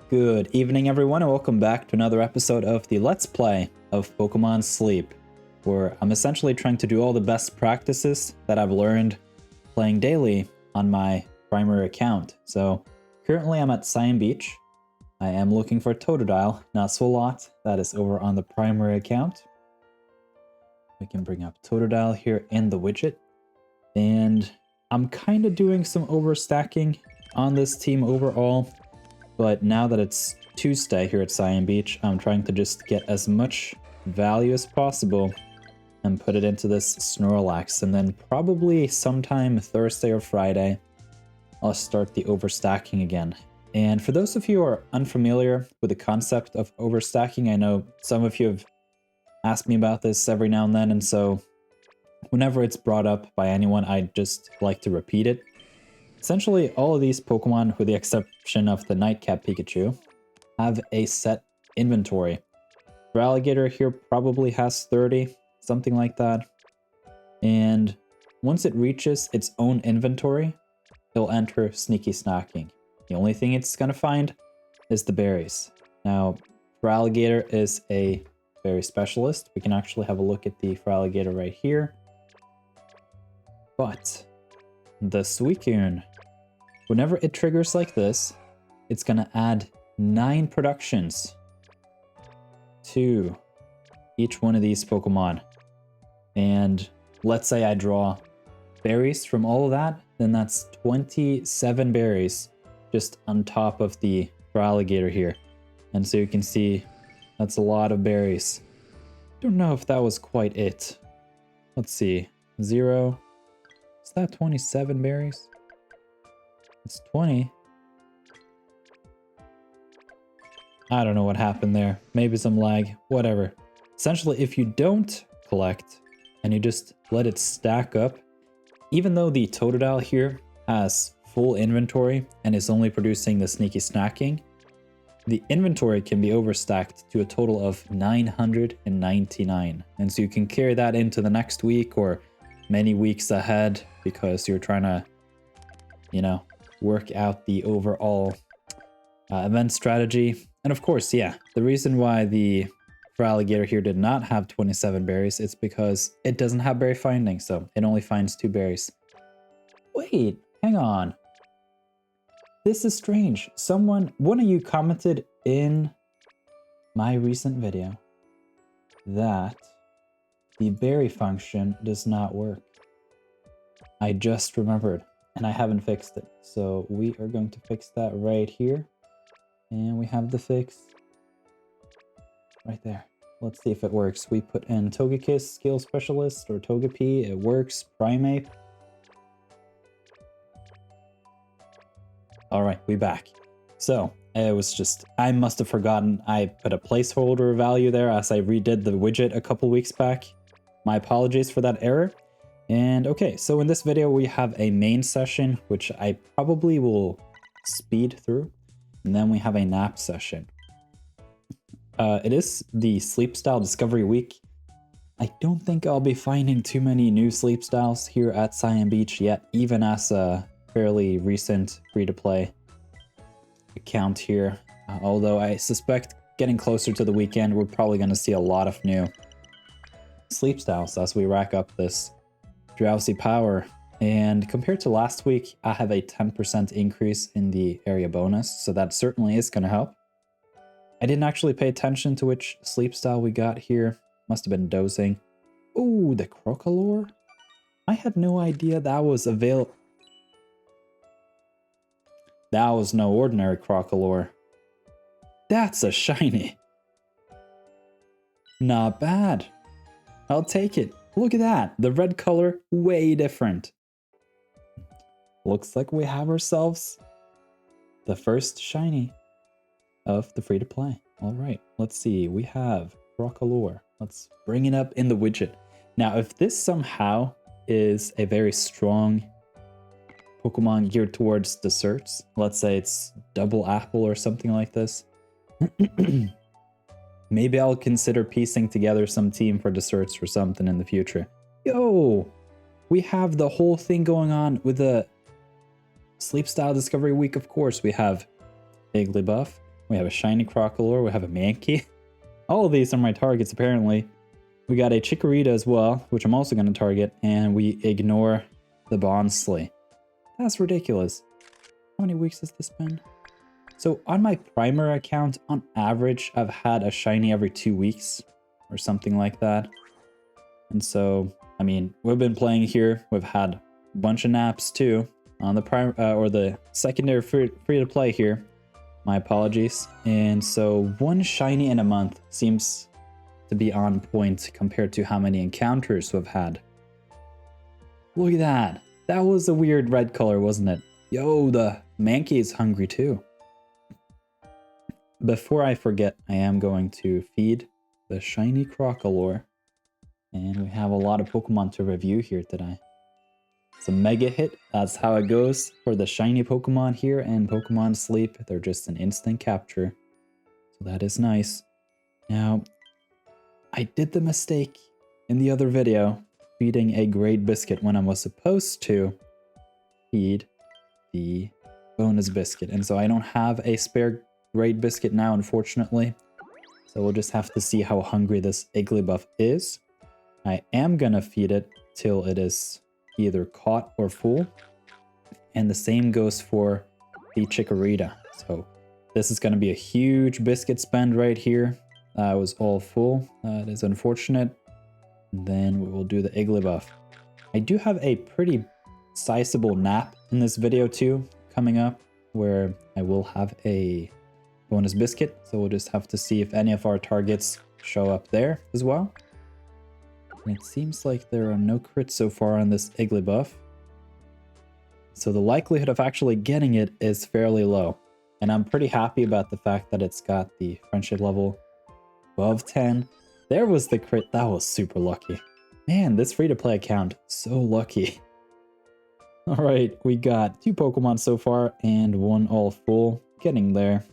Good evening, everyone, and welcome back to another episode of the Let's Play of Pokémon Sleep, where I'm essentially trying to do all the best practices that I've learned playing daily on my primary account. So currently I'm at Cyan Beach. I am looking for Totodile, not Swalot. That is over on the primary account. We can bring up Totodile here in the widget. And I'm kind of doing some overstacking on this team overall. But now that it's Tuesday here at Cyan Beach, I'm trying to just get as much value as possible and put it into this Snorlax. And then probably sometime Thursday or Friday, I'll start the overstacking again. And for those of you who are unfamiliar with the concept of overstacking, I know some of you have asked me about this every now and then. And so whenever it's brought up by anyone, I just like to repeat it. Essentially, all of these Pokemon, with the exception of the Nightcap Pikachu, have a set inventory. Feraligatr here probably has 30, something like that. And once it reaches its own inventory, it'll enter Sneaky Snacking. The only thing it's going to find is the berries. Now, Feraligatr is a berry specialist. We can actually have a look at the Feraligatr right here. But the Suicune, whenever it triggers like this, it's going to add 9 productions to each one of these Pokemon. And let's say I draw berries from all of that, then that's 27 berries just on top of the Feraligatr here. And so you can see that's a lot of berries. Don't know if that was quite it. Let's see. 0. Is that 27 berries? It's 20. I don't know what happened there. Maybe some lag, whatever. Essentially, if you don't collect and you just let it stack up, even though the Totodile here has full inventory and is only producing the Sneaky Snacking, the inventory can be overstacked to a total of 999. And so you can carry that into the next week or many weeks ahead because you're trying to, work out the overall event strategy. And of course, yeah, the reason why the Feraligatr here did not have 27 berries, it's because it doesn't have berry finding, so it only finds 2 berries. Wait, hang on. This is strange. One of you commented in my recent video that the berry function does not work. I just remembered, and I haven't fixed it. So we are going to fix that right here. And we have the fix right there. Let's see if it works. We put in Togekiss, Skill Specialist, or Togepi. It works. Primeape. All right, we back. So it was just, I must have forgotten. I put a placeholder value there as I redid the widget a couple weeks back. My apologies for that error. And okay, so in this video, we have a main session, which I probably will speed through. And then we have a nap session. It is the sleep style discovery week. I don't think I'll be finding too many new sleep styles here at Cyan Beach yet, even as a fairly recent free-to-play account here. Although I suspect getting closer to the weekend, we're probably going to see a lot of new sleep styles as we rack up this drowsy power. And compared to last week, I have a 10% increase in the area bonus, so that certainly is going to help. I didn't actually pay attention to which sleep style we got here. Must have been dozing. Ooh, the Crocalor? I had no idea that was available. That was no ordinary Crocalor. That's a shiny. Not bad. I'll take it. Look at that. The red color, way different. Looks like we have ourselves the first shiny of the free-to-play. All right, let's see. We have Crocalor. Let's bring it up in the widget. Now, if this somehow is a very strong Pokemon geared towards desserts, let's say it's double apple or something like this, maybe I'll consider piecing together some team for desserts or something in the future. Yo, we have the whole thing going on with the Sleep Style Discovery Week. Of course, we have Igglybuff, We have a shiny Crocalor. We have a Mankey. All of these are my targets, apparently. We got a Chikorita as well, which I'm also going to target. And we ignore the Bonsly. That's ridiculous. How many weeks has this been? So on my primer account, on average, I've had a shiny every 2 weeks or something like that. And so, I mean, we've been playing here. We've had a bunch of naps too on the prime or the secondary free to play here. My apologies. And so one shiny in a month seems to be on point compared to how many encounters we've had. Look at that. That was a weird red color, wasn't it? Yo, the Mankey is hungry too. Before I forget, I am going to feed the shiny Crocalor. And we have a lot of Pokemon to review here today. It's a mega hit. That's how it goes for the shiny Pokemon here and Pokemon Sleep. They're just an instant capture. So that is nice. Now, I did the mistake in the other video feeding a Great Biscuit when I was supposed to feed the bonus biscuit. And so I don't have a spare Great Biscuit now, unfortunately. So we'll just have to see how hungry this Igglybuff is. I am gonna feed it till it is either caught or full. And the same goes for the Chikorita. So this is gonna be a huge biscuit spend right here. That was all full. It is unfortunate. And then we will do the Igglybuff. I do have a pretty sizable nap in this video too, coming up, where I will have a bonus biscuit. So we'll just have to see if any of our targets show up there as well. And it seems like there are no crits so far on this Igglybuff. So the likelihood of actually getting it is fairly low. And I'm pretty happy about the fact that it's got the friendship level above 10. There was the crit. That was super lucky. Man, this free-to-play account, so lucky. Alright, we got 2 Pokemon so far and 1 all full. Getting there.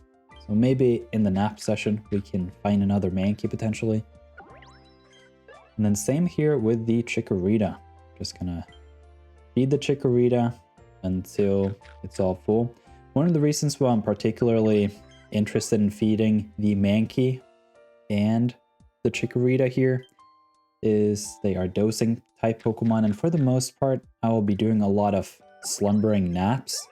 So maybe in the nap session we can find another Mankey potentially. And then same here with the Chikorita. Just gonna feed the Chikorita until it's all full. One of the reasons why I'm particularly interested in feeding the Mankey and the Chikorita here is they are dosing type Pokemon, and for the most part I will be doing a lot of slumbering naps.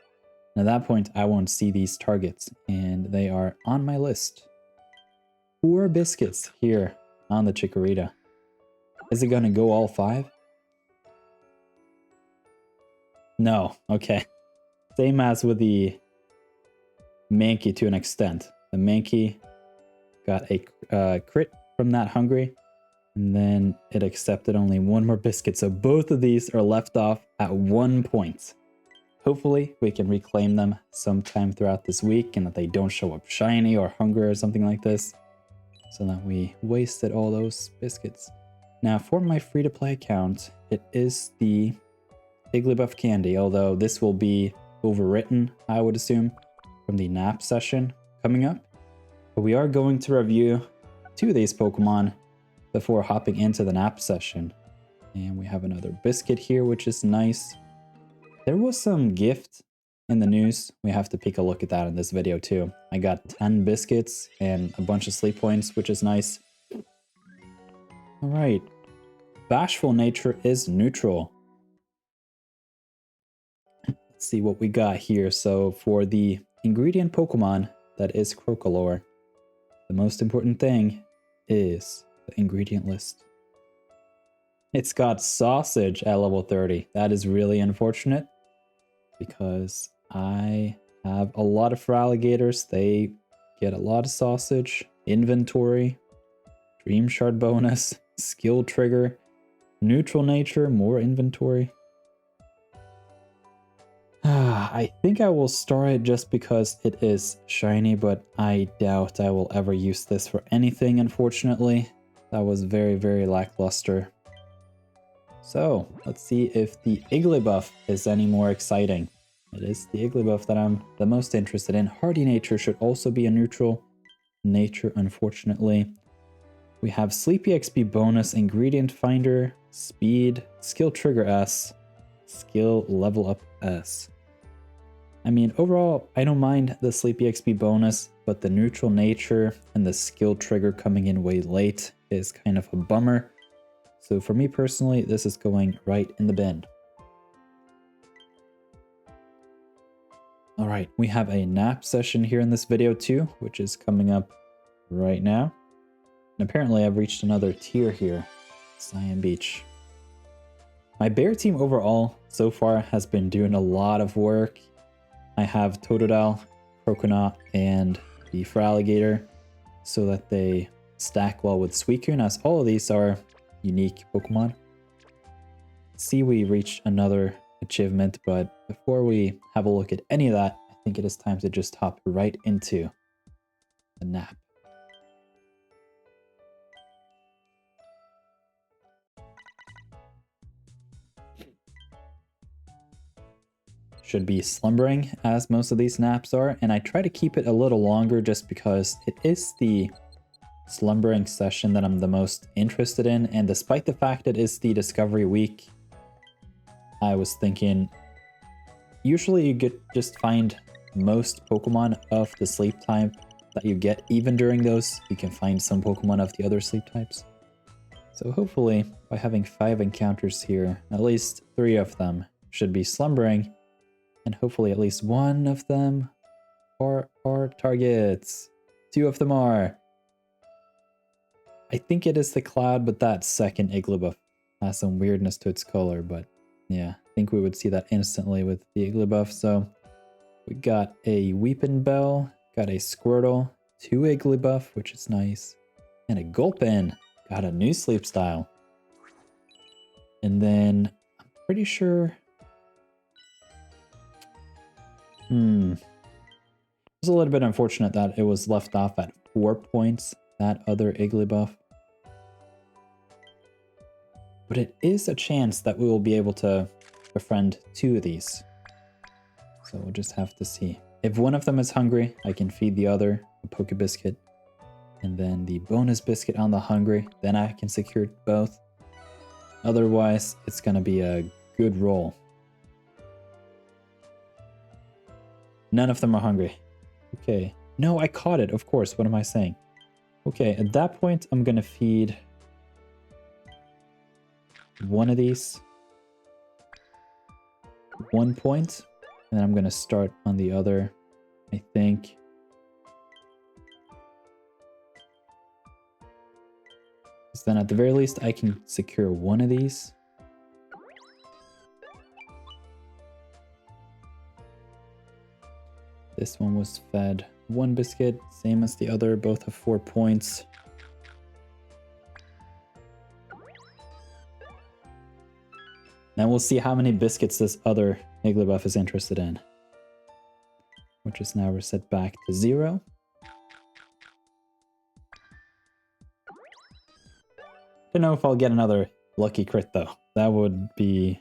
And at that point I won't see these targets, and they are on my list. 4 biscuits here on the Chikorita. Is it gonna go all 5? No, okay. Same as with the Mankey to an extent. The Mankey got a crit from that hungry, and then it accepted only 1 more biscuit. So both of these are left off at 1 point. Hopefully we can reclaim them sometime throughout this week and that they don't show up shiny or hungry or something like this, so that we wasted all those biscuits. Now for my free-to-play account, it is the Igglybuff candy, although this will be overwritten, I would assume, from the nap session coming up. But we are going to review 2 of these Pokemon before hopping into the nap session. And we have another biscuit here, which is nice. There was some gift in the news. We have to take a look at that in this video too. I got 10 biscuits and a bunch of sleep points, which is nice. Alright. Bashful nature is neutral. Let's see what we got here. So for the ingredient Pokemon that is Crocalor, the most important thing is the ingredient list. It's got sausage at level 30. That is really unfortunate because I have a lot of alligators. They get a lot of sausage, inventory, dream shard bonus, skill trigger, neutral nature, more inventory. I think I will store it just because it is shiny, but I doubt I will ever use this for anything, unfortunately. That was very, very lackluster. So, let's see if the Igglybuff is any more exciting. It is the Igglybuff that I'm the most interested in. Hardy nature should also be a neutral nature, unfortunately. We have Sleepy XP bonus, ingredient finder, speed, skill trigger S, skill level up S. I mean, overall, I don't mind the Sleepy XP bonus, but the neutral nature and the skill trigger coming in way late is kind of a bummer. So for me personally, this is going right in the bin. All right, we have a nap session here in this video too, which is coming up right now. And apparently I've reached another tier here, Cyan Beach. My bear team overall so far has been doing a lot of work. I have Totodile, Croconaut, and the Feraligatr so that they stack well with Suicune, as all of these are unique Pokemon. See, we reached another achievement, but before we have a look at any of that, I think it is time to just hop right into the nap. Should be slumbering, as most of these naps are, and I try to keep it a little longer just because it is the slumbering session that I'm the most interested in, and despite the fact it is the discovery week, I was thinking usually you just find most Pokemon of the sleep type that you get. Even during those, you can find some Pokemon of the other sleep types. So hopefully by having 5 encounters here, at least 3 of them should be slumbering, and hopefully at least 1 of them are targets. 2 of them are. I think it is the Cloud, but that second Igglybuff has some weirdness to its color, but yeah, I think we would see that instantly with the Igglybuff. So we got a Weepinbell, got a Squirtle, 2 Igglybuff, which is nice, and a Gulpin. Got a new sleep style. And then I'm pretty sure... It was a little bit unfortunate that it was left off at 4 points, that other Igglybuff. But it is a chance that we will be able to befriend 2 of these. So we'll just have to see. If one of them is hungry, I can feed the other a Poke Biscuit. And then the bonus biscuit on the hungry, then I can secure both. Otherwise, it's gonna be a good roll. None of them are hungry. Okay. No, I caught it, of course. What am I saying? Okay, at that point, I'm gonna feed one of these 1 point, and then I'm gonna start on the other, I think. So then at the very least, I can secure one of these. This one was fed 1 biscuit, same as the other, both have 4 points. Now we'll see how many biscuits this other Igglybuff is interested in. Which is now reset back to 0. Don't know if I'll get another lucky crit though. That would be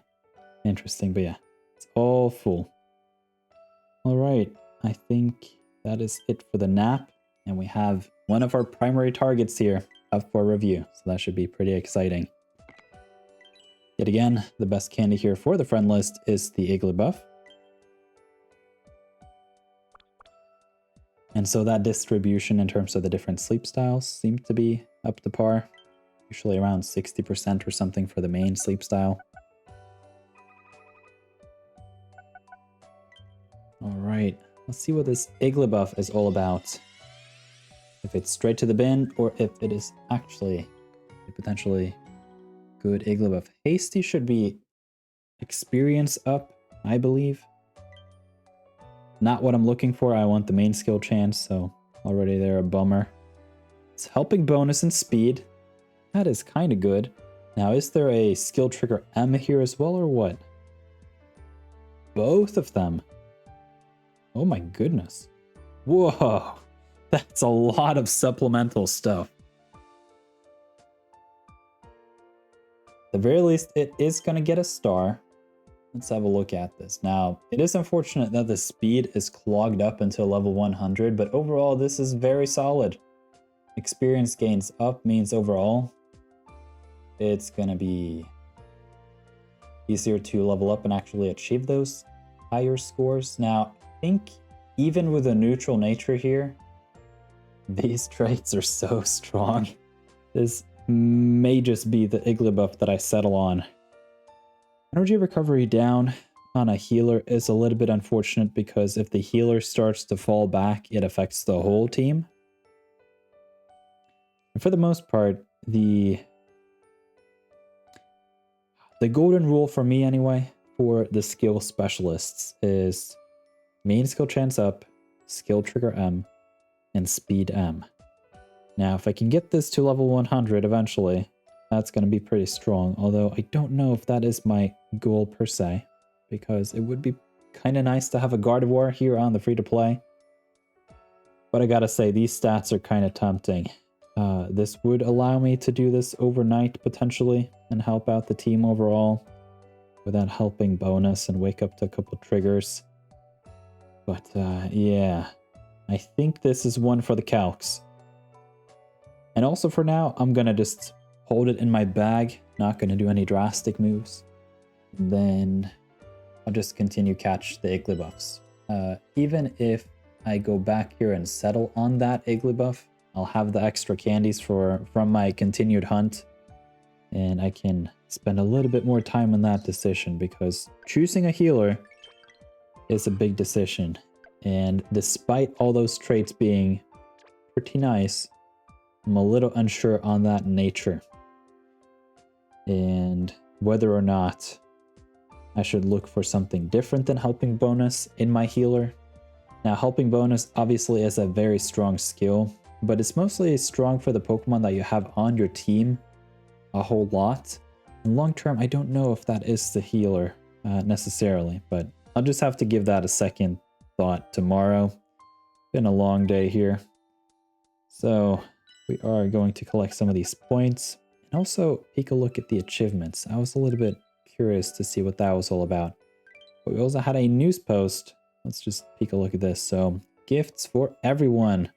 interesting, but yeah. It's all full. Alright, I think that is it for the nap. And we have one of our primary targets here up for review. So that should be pretty exciting. Yet again, the best candy here for the friend list is the Igglybuff. And so that distribution in terms of the different sleep styles seemed to be up to par. Usually around 60% or something for the main sleep style. Alright, let's see what this Igglybuff is all about. If it's straight to the bin, or if it is actually a potentially good Igglybuff. Hasty should be experience up, I believe. Not what I'm looking for. I want the main skill chance, so already they're a bummer. It's helping bonus and speed. That is kind of good. Now, is there a skill trigger M here as well, or what? Both of them. Oh my goodness. Whoa. That's a lot of supplemental stuff. At the very least, it is going to get a star. Let's have a look at this. Now, it is unfortunate that the speed is clogged up until level 100, but overall, this is very solid. Experience gains up means overall, it's going to be easier to level up and actually achieve those higher scores. Now, think even with a neutral nature here, these traits are so strong. This may just be the Igglybuff that I settle on. Energy recovery down on a healer is a little bit unfortunate because if the healer starts to fall back, it affects the whole team. And for the most part, the golden rule for me anyway, for the skill specialists is main skill chance up, skill trigger M, and speed M. Now, if I can get this to level 100 eventually, that's going to be pretty strong. Although I don't know if that is my goal per se, because it would be kind of nice to have a Gardevoir here on the free-to-play. But I gotta say, these stats are kind of tempting. This would allow me to do this overnight potentially and help out the team overall without helping bonus and wake up to a couple triggers. But yeah, I think this is one for the calcs. And also for now, I'm gonna just hold it in my bag, not gonna do any drastic moves. And then I'll just continue catch the Igglybuffs. Even if I go back here and settle on that Igglybuff, I'll have the extra candies from my continued hunt, and I can spend a little bit more time on that decision because choosing a healer is a big decision. And despite all those traits being pretty nice, I'm a little unsure on that nature and whether or not I should look for something different than helping bonus in my healer. Now, helping bonus obviously is a very strong skill, but it's mostly strong for the Pokemon that you have on your team a whole lot. In long term, I don't know if that is the healer necessarily, but I'll just have to give that a second thought tomorrow. Been a long day here. So we are going to collect some of these points and also take a look at the achievements. I was a little bit curious to see what that was all about. But we also had a news post. Let's just take a look at this. So, gifts for everyone.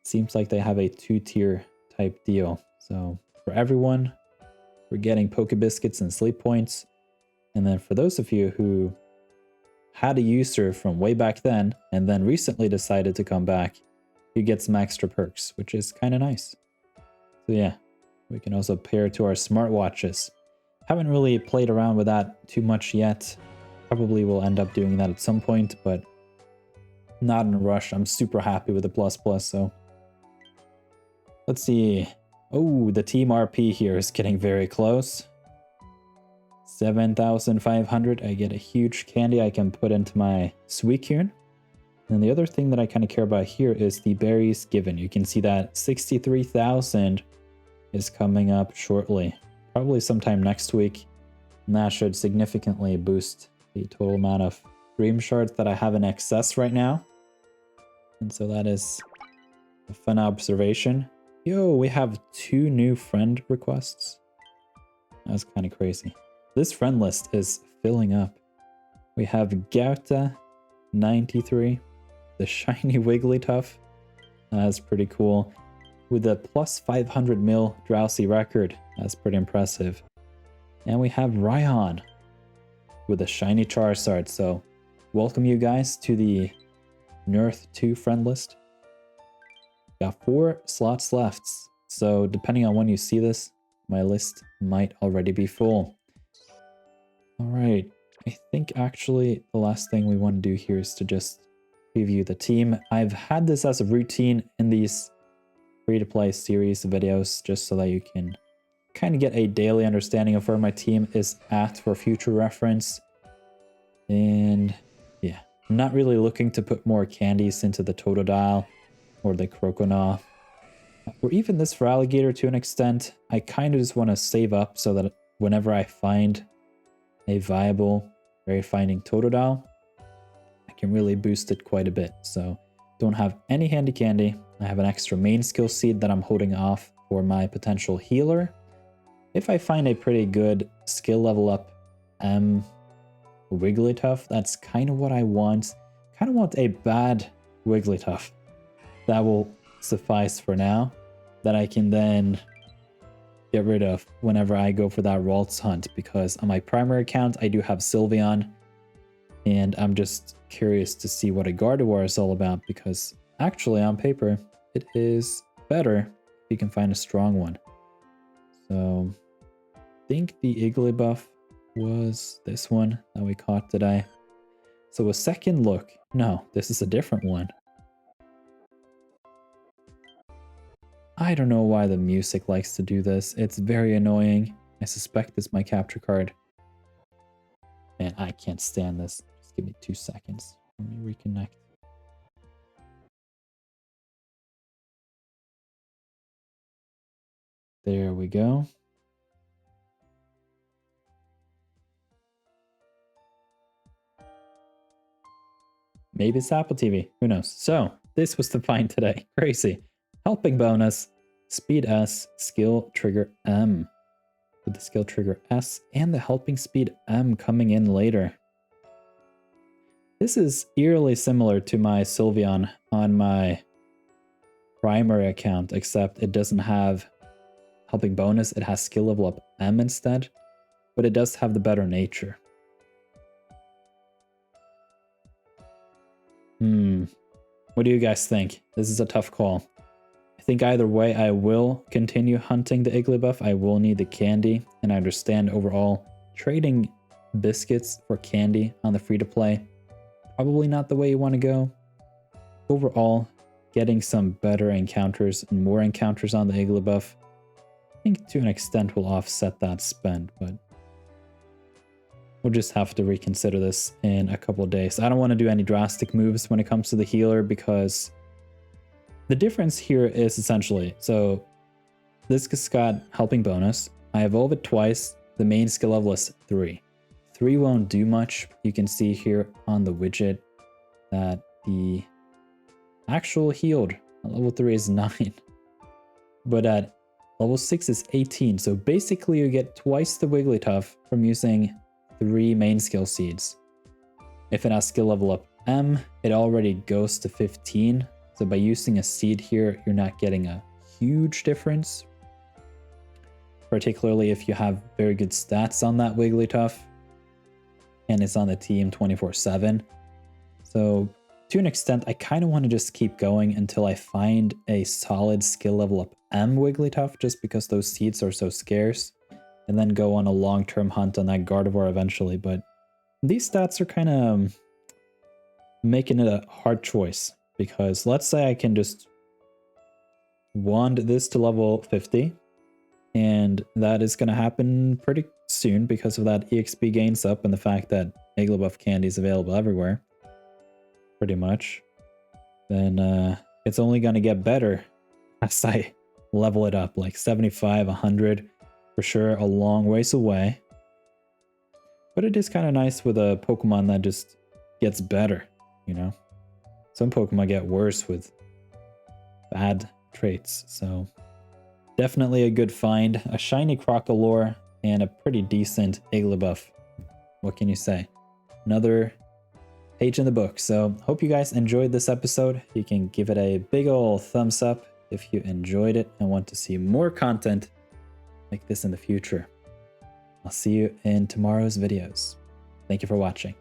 Seems like they have a 2-tier type deal. So, for everyone, we're getting Poke Biscuits and Sleep Points. And then for those of you who had a user from way back then and then recently decided to come back, you get some extra perks, which is kind of nice. So yeah, we can also pair to our smartwatches. Haven't really played around with that too much yet. Probably will end up doing that at some point, but not in a rush. I'm super happy with the plus, so let's see. Oh, the team RP here is getting very close. 7,500. I get a huge candy I can put into my Suicune. And the other thing that I kind of care about here is the berries given. You can see that 63,000 is coming up shortly. Probably sometime next week. And that should significantly boost the total amount of Dream Shards that I have in excess right now. And so that is a fun observation. Yo, we have 2 new friend requests. That's kind of crazy. This friend list is filling up. We have Gauta 93, the shiny Wigglytuff. That's pretty cool. With a plus 500 mil Drowsy record. That's pretty impressive. And we have Raihan with a shiny Charizard. So welcome you guys to the Nirth 2 friend list. Got 4 slots left. So depending on when you see this, my list might already be full. Alright, I think actually the last thing we want to do here is to just preview the team. I've had this as a routine in these free-to-play series of videos just so that you can kind of get a daily understanding of where my team is at for future reference. And yeah, I'm not really looking to put more candies into the Totodile or the Crocalor or even this for Alligator to an extent. I kind of just want to save up so that whenever I find a viable Rare Finding Totodile, I can really boost it quite a bit. So don't have any handy candy. I have an extra main skill seed that I'm holding off for my potential healer. If I find a pretty good skill level up Wigglytuff, that's kind of what I want. Kind of want a bad Wigglytuff. That will suffice for now. That I can then get rid of whenever I go for that Ralts hunt, because on my primary account I do have Sylveon, and I'm just curious to see what a Gardevoir is all about, because actually on paper it is better if you can find a strong one. So I think the Igglybuff was this one that we caught today. So a second look. No, this is a different one. I don't know why the music likes to do this. It's very annoying. I suspect it's my capture card. Man, I can't stand this. Just give me 2 seconds. Let me reconnect. There we go. Maybe it's Apple TV. Who knows? So, this was the find today. Crazy. Helping bonus, speed S, skill trigger M. With the skill trigger S and the helping speed M coming in later. This is eerily similar to my Sylveon on my primary account, except it doesn't have helping bonus. It has skill level up M instead, but it does have the better nature. What do you guys think? This is a tough call. I think either way, I will continue hunting the Igglybuff. I will need the candy, and I understand overall trading biscuits for candy on the free-to-play, probably not the way you want to go. Overall, getting some better encounters and more encounters on the Igglybuff, I think to an extent will offset that spend, but we'll just have to reconsider this in a couple of days. I don't want to do any drastic moves when it comes to the healer, because the difference here is essentially, so this has got helping bonus. I evolve it twice. The main skill level is 3. 3 won't do much. You can see here on the widget that the actual healed at level 3 is 9. But at level 6 is 18. So basically you get twice the Wigglytuff from using 3 main skill seeds. If it has skill level up M, it already goes to 15. So by using a seed here, you're not getting a huge difference. Particularly if you have very good stats on that Wigglytuff and it's on the team 24/7. So to an extent, I kind of want to just keep going until I find a solid skill level up M Wigglytuff, just because those seeds are so scarce, and then go on a long-term hunt on that Gardevoir eventually. But these stats are kind of making it a hard choice, because let's say I can just wand this to level 50, and that is going to happen pretty soon because of that EXP gains up and the fact that Igglybuff candy is available everywhere, pretty much. Then it's only going to get better as I level it up, like 75, 100, for sure, a long ways away. But it is kind of nice with a Pokemon that just gets better, you know? Some Pokemon get worse with bad traits, so definitely a good find. A shiny Crocalor and a pretty decent Igglybuff. What can you say? Another page in the book. So hope you guys enjoyed this episode. You can give it a big ol' thumbs up if you enjoyed it and want to see more content like this in the future. I'll see you in tomorrow's videos. Thank you for watching.